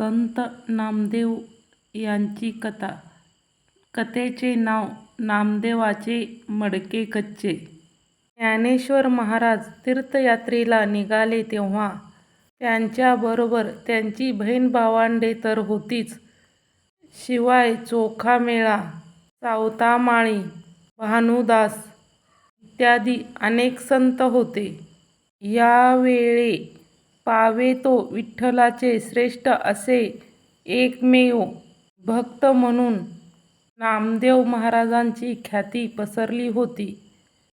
संत नामदेव यांची कथा. कथेचे नाव नामदेवाचे मडके कच्चे. ज्ञानेश्वर महाराज तीर्थयात्रेला निघाले तेव्हा त्यांच्याबरोबर त्यांची बहीण भावंडे तर होतीच, शिवाय चोखामेळा, सावतामाळी, भानुदास इत्यादी अनेक संत होते. यावेळे पावे तो विठ्ठलाचे श्रेष्ठ असे एकमेव भक्त म्हणून नामदेव महाराजांची ख्याती पसरली होती.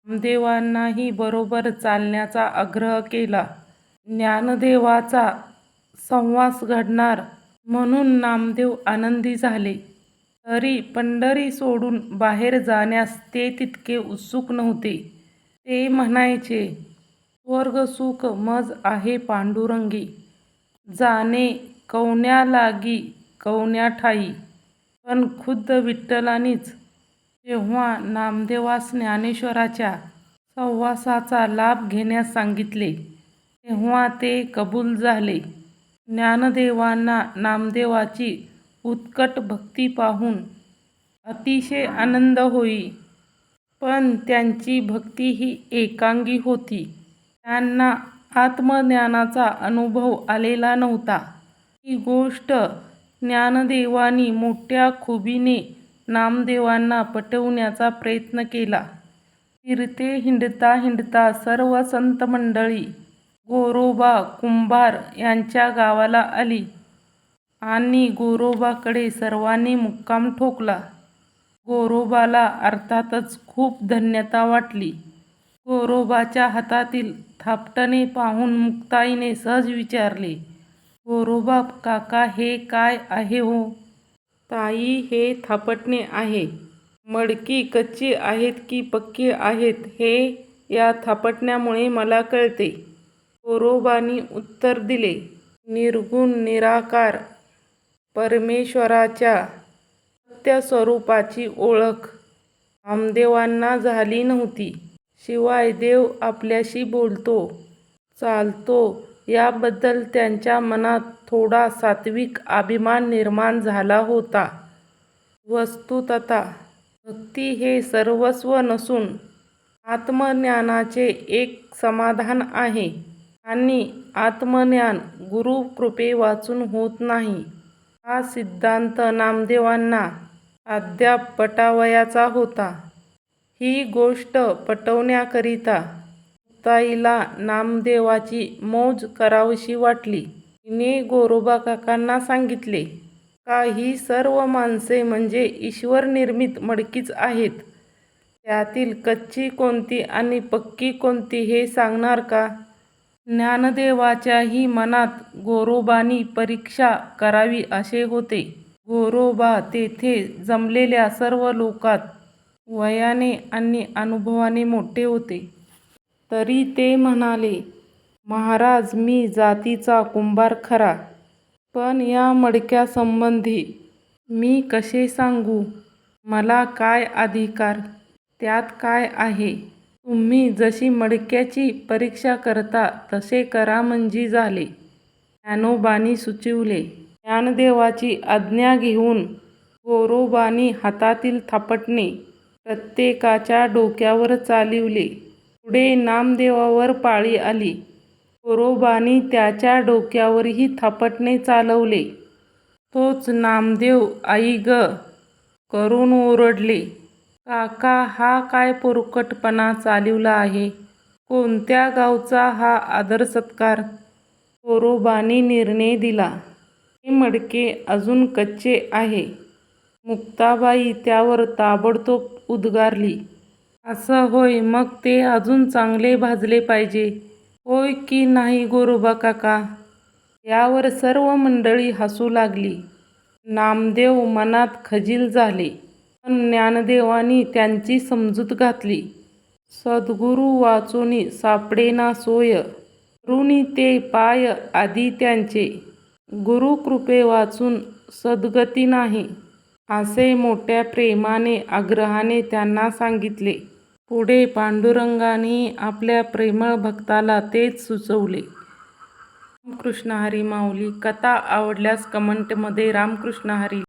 नामदेवांनाही बरोबर चालण्याचा आग्रह केला. ज्ञानदेवाचा सहवास घडणार म्हणून नामदेव आनंदी झाले. तरी पंढरी सोडून बाहेर जाण्यास ते तितके उत्सुक नव्हते. ते म्हणायचे, स्वर्गसुख मज आहे पांडुरंगी, जाणे कवन्या लागी कवन्या ठाई. पण खुद्द विठ्ठलानीच जेव्हा नामदेवास ज्ञानेश्वराच्या सहवासाचा लाभ घेण्यास सांगितले, तेव्हा ते कबूल झाले. ज्ञानदेवांना नामदेवाची उत्कट भक्ती पाहून अतिशय आनंद होई. पण त्यांची भक्ती ही एकांगी होती. त्यांना आत्मज्ञानाचा अनुभव आलेला नव्हता. ही गोष्ट ज्ञानदेवांनी मोठ्या खुबीने नामदेवांना पटवण्याचा प्रयत्न केला. फिरते हिंडता हिंडता सर्व संत मंडळी गोरोबा कुंभार यांच्या गावाला आली आणि गोरोबाकडे सर्वांनी मुक्काम ठोकला. गोरोबाला अर्थातच खूप धन्यता वाटली. गोरोबाच्या हातातील थापटणे पाहून मुक्ताईने सहज विचारले, गोरोबा काका, हे काय आहे हो? ताई, हे थापटणे आहे. मडकी कच्ची आहेत की पक्की आहेत हे या थापटण्यामुळे मला कळते. गोरोबांनी उत्तर दिले. निर्गुण निराकार परमेश्वराच्या सत्यस्वरूपाची ओळख नामदेवांना झाली नव्हती. शिवाय देव आपल्याशी बोलतो, चालतो याबद्दल त्यांच्या मनात थोडा सात्विक अभिमान निर्माण झाला होता. वस्तुतः भक्ती हे सर्वस्व नसून आत्मज्ञानाचे एक समाधान आहे आणि आत्मज्ञान गुरुकृपे वाचून होत नाही. हा सिद्धांत नामदेवांना अद्याप पटावयाचा होता. ही गोष्ट पटवण्याकरिता मुक्ताईला नामदेवाची मौज करावीशी वाटली. तिने गोरोबा काकांना सांगितले, का ही सर्व माणसे म्हणजे ईश्वर निर्मित मडकीच आहेत. त्यातील कच्ची कोणती आणि पक्की कोणती हे सांगणार का? ज्ञानदेवाच्याही मनात गोरोबांनी परीक्षा करावी असे होते. गोरोबा तेथे जमलेल्या सर्व लोकात वयाने आणि अनुभवाने मोठे होते. तरी ते म्हणाले, महाराज, मी जातीचा कुंभार खरा, पण या मडक्यासंबंधी मी कसे सांगू? मला काय अधिकार? त्यात काय आहे? तुम्ही जशी मडक्याची परीक्षा करता तसे करा म्हणजे झाले. ज्ञानोबांनी सुचविले. ज्ञानदेवाची आज्ञा घेऊन गोरोबांनी हातातील थापटणे प्रत्येकाच्या डोक्यावर चालविले. पुढे नामदेवावर पाळी आली. गोरोबांनी त्याच्या डोक्यावरही थापटणे चालवले. तोच नामदेव आई ग करून ओरडले, काका, हा काय पोरकटपणा चालविला आहे? कोणत्या गावचा हा आदरसत्कार? गोरोबांनी निर्णय दिला, हे मडके अजून कच्चे आहे. मुक्ताबाई त्यावर ताबडतोब उद्गारली, असं होय, मग ते अजून चांगले भाजले पाहिजे, होय की नाही गोरोबा काका? यावर सर्व मंडळी हसू लागली. नामदेव मनात खजील झाले, पण ज्ञानदेवांनी त्यांची समजूत घातली. सद्गुरू वाचूनी सापडेना सोय, धरुनी ते पाय आधी त्यांचे, गुरुकृपे वाचून सद्गती नाही, असे मोठ्या प्रेमाने आग्रहाने त्यांना सांगितले. पुढे पांडुरंगाने आपल्या प्रेमळ भक्ताला तेच सुचवले. रामकृष्ण हरी माऊली. कथा आवडल्यास कमेंटमध्ये रामकृष्ण हरी